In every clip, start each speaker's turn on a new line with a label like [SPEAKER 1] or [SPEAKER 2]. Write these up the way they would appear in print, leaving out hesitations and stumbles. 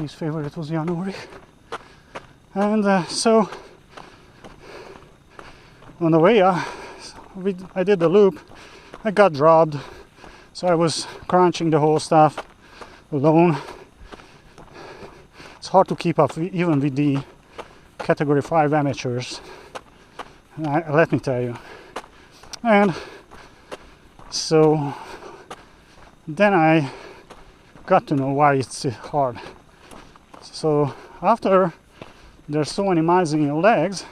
[SPEAKER 1] his favorite was Jan Ulrich. And so on the way I did the loop. I got dropped, so I was crunching the whole stuff alone. It's hard to keep up even with the category 5 amateurs, let me tell you. And so then I got to know why it's hard. So after there's so many miles in your legs,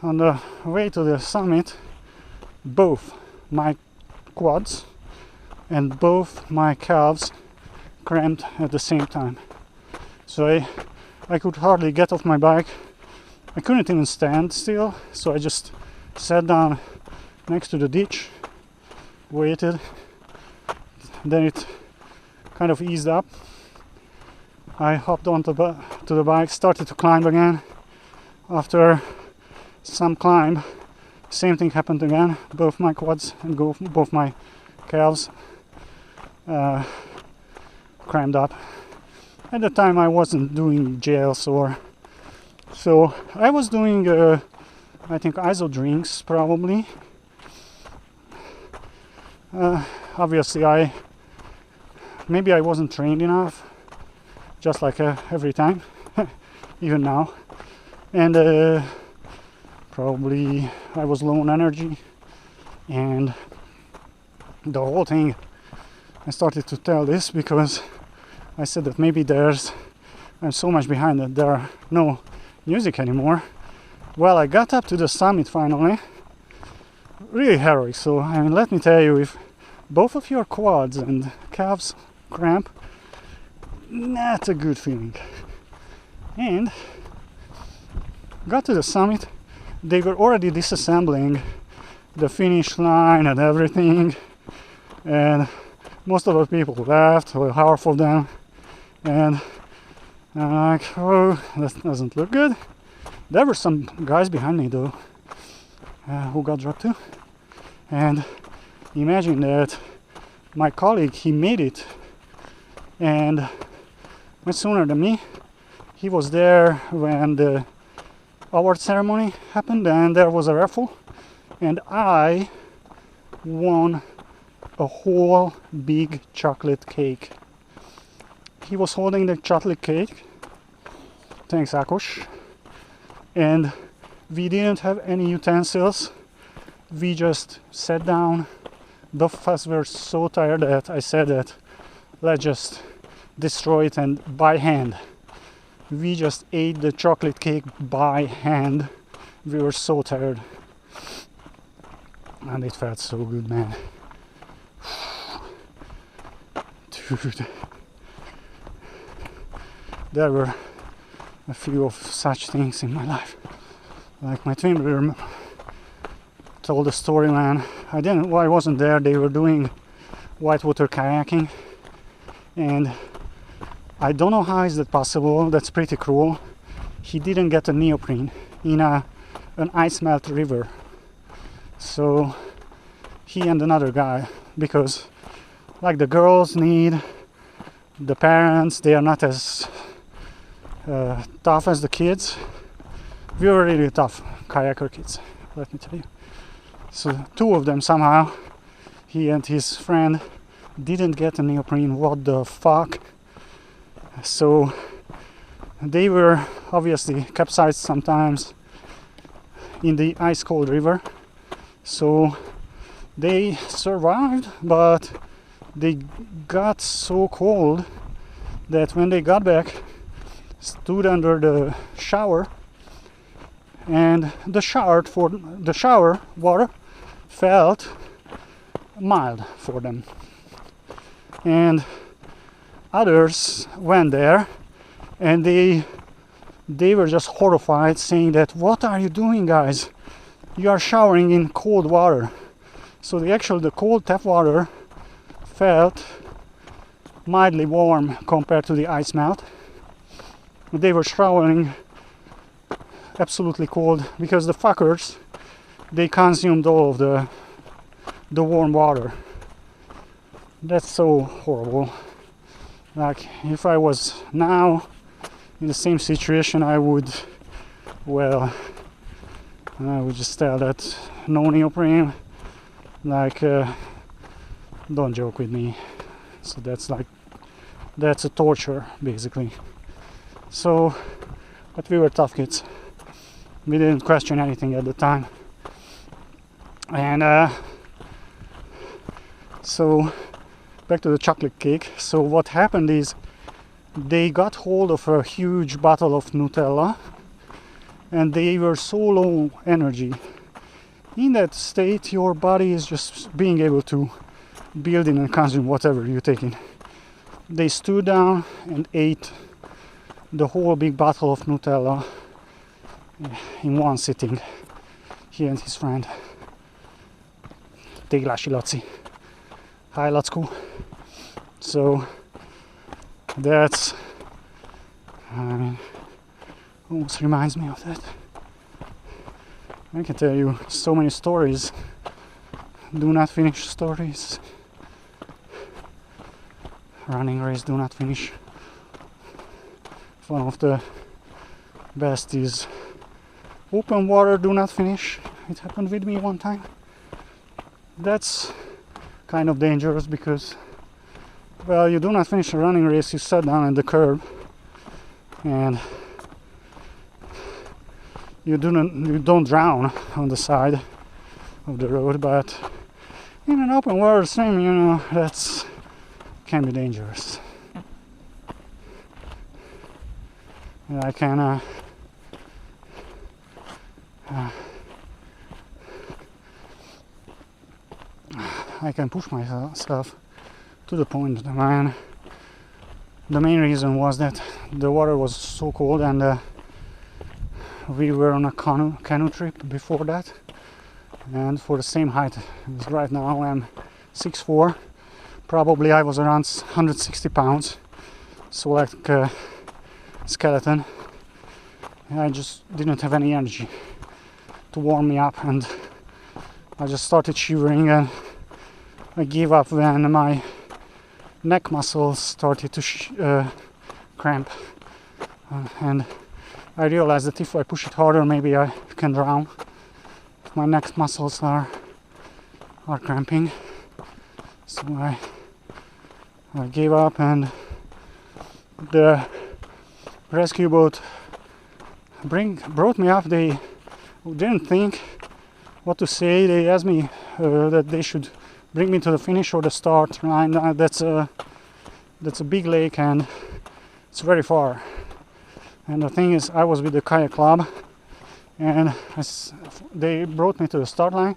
[SPEAKER 1] on the way to the summit, both my quads and both my calves cramped at the same time. So I could hardly get off my bike. I couldn't even stand still, so I just sat down next to the ditch, waited. Then it kind of eased up. I hopped onto the bike, started to climb again. After some climb, same thing happened again. Both my quads and both my calves crammed up. At the time I wasn't doing gel sore, so I was doing I think iso drinks probably. Obviously maybe I wasn't trained enough, just like every time, even now, and probably I was low on energy, and the whole thing, I started to tell this because I said that maybe I'm so much behind that there are no music anymore. Well, I got up to the summit finally, really heroic. So I mean, let me tell you, if both of your quads and calves cramp, that's a good feeling. And got to the summit, they were already disassembling the finish line and everything, and most of the people left, well, half of them, and I'm like, oh, that doesn't look good. There were some guys behind me though, who got dropped too, and imagine that my colleague, he made it, and much sooner than me. He was there when the award ceremony happened, and there was a raffle, and I won a whole big chocolate cake. He was holding the chocolate cake, thanks Akos, and we didn't have any utensils. We just sat down. Both of us were so tired that I said that let's just destroy it, and by hand. We just ate the chocolate cake by hand. We were so tired, and it felt so good, man. Dude, there were a few of such things in my life. Like my twin brother told the story, man. I wasn't there. They were doing whitewater kayaking, and I don't know how is that possible. That's pretty cruel. He didn't get a neoprene in an ice melt river. So he and another guy, because like the girls need the parents, they are not as tough as the kids. We were really tough kayaker kids, let me tell you. So two of them somehow, he and his friend, didn't get a neoprene. What the fuck? So they were obviously capsized sometimes in the ice cold river. So they survived, but they got so cold that when they got back, stood under the shower, and the shower water felt mild for them. And others went there, and they were just horrified, saying that, what are you doing, guys? You are showering in cold water. So the cold tap water felt mildly warm compared to the ice melt. They were showering absolutely cold because the fuckers, they consumed all of the warm water. That's so horrible. Like if I was now in the same situation, I would just tell that no neoprene, like don't joke with me. So that's a torture basically. So, but we were tough kids. We didn't question anything at the time. And so back to the chocolate cake. So what happened is they got hold of a huge bottle of Nutella, and they were so low energy. In that state, your body is just being able to build in and consume whatever you take in. They stood down and ate the whole big bottle of Nutella in one sitting. He and his friend. Téglási Laci. Hi Lacku. So that's, I mean, almost reminds me of that. I can tell you so many stories. Do not finish stories. Running race, do not finish. One of the best is open water, do not finish. It happened with me one time. That's kind of dangerous because, well, you do not finish a running race, you sit down at the curb and you don't drown on the side of the road, but in an open water swim, you know, that's can be dangerous. And I can push myself to the point. The main reason was that the water was so cold, and we were on a canoe trip before that, and for the same height as right now, I'm 6'4". Probably I was around 160 pounds, so like a skeleton. I just didn't have any energy to warm me up, and I just started shivering, and I gave up when my neck muscles started to cramp, and I realized that if I push it harder, maybe I can drown. My neck muscles are cramping, so I gave up, and the rescue boat brought me up. They didn't think what to say. They asked me that they should bring me to the finish or the start line. That's a big lake and it's very far. And the thing is, I was with the kayak club, and they brought me to the start line.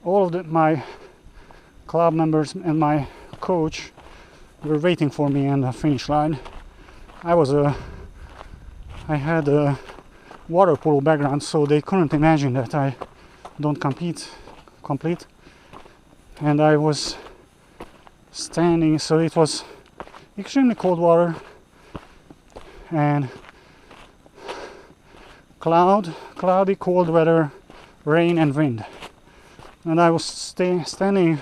[SPEAKER 1] All of my club members and my coach were waiting for me in the finish line. I had a water polo background, so they couldn't imagine that I don't complete. And I was standing, so it was extremely cold water and cloudy, cold weather, rain and wind. And I was standing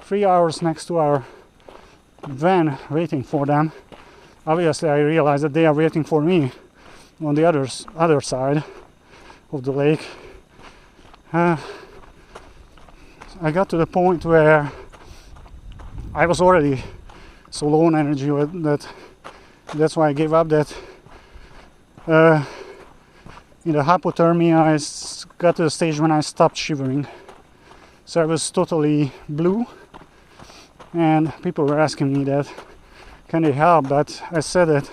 [SPEAKER 1] 3 hours next to our van waiting for them. Obviously I realized that they are waiting for me on the other side of the lake. I got to the point where I was already so low on energy that's why I gave up. That in the hypothermia I got to the stage when I stopped shivering. So I was totally blue, and people were asking me that, can they help? But I said that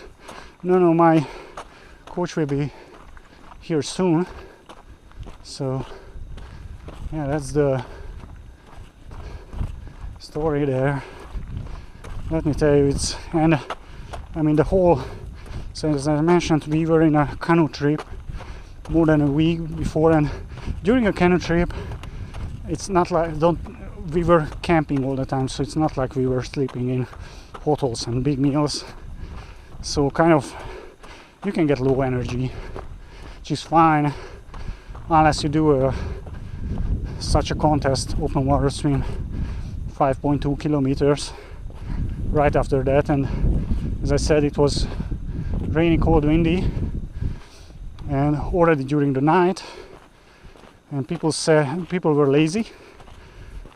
[SPEAKER 1] no, my coach will be here soon. So yeah, that's the story there. Let me tell you, the whole, so as I mentioned, we were in a canoe trip more than a week before, and during a canoe trip it's not like we were camping all the time, so it's not like we were sleeping in hotels and big meals. So kind of you can get low energy, which is fine unless you do such a contest, open water swim, 5.2 kilometers. right after that. And as I said, it was rainy, cold, windy, and already during the night. And people were lazy,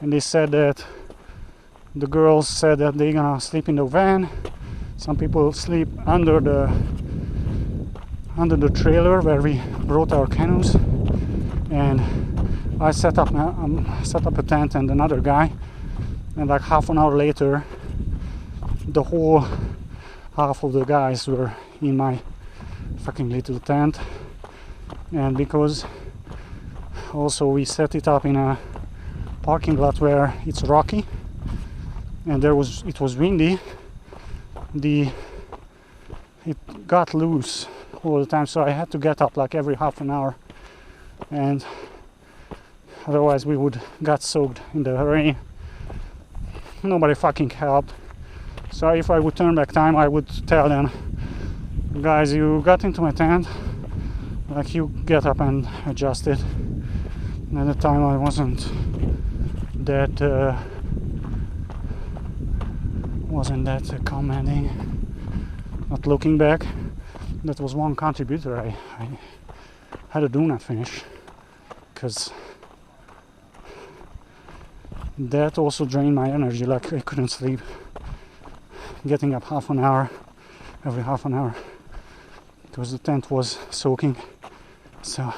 [SPEAKER 1] and they said that the girls said that they're gonna sleep in the van. Some people sleep under the trailer where we brought our canoes, and I set up a tent and another guy, and like half an hour later the whole half of the guys were in my fucking little tent. And because also we set it up in a parking lot where it's rocky and it was windy, it got loose all the time, so I had to get up like every half an hour, and otherwise we would got soaked in the rain. Nobody fucking helped. So if I would turn back time, I would tell them, guys, you got into my tent, like, you get up and adjust it. And at the time I wasn't that commenting. Not looking back, that was one contributor. I had to do not finish, because that also drained my energy. Like, I couldn't sleep, getting up every half an hour, because the tent was soaking. So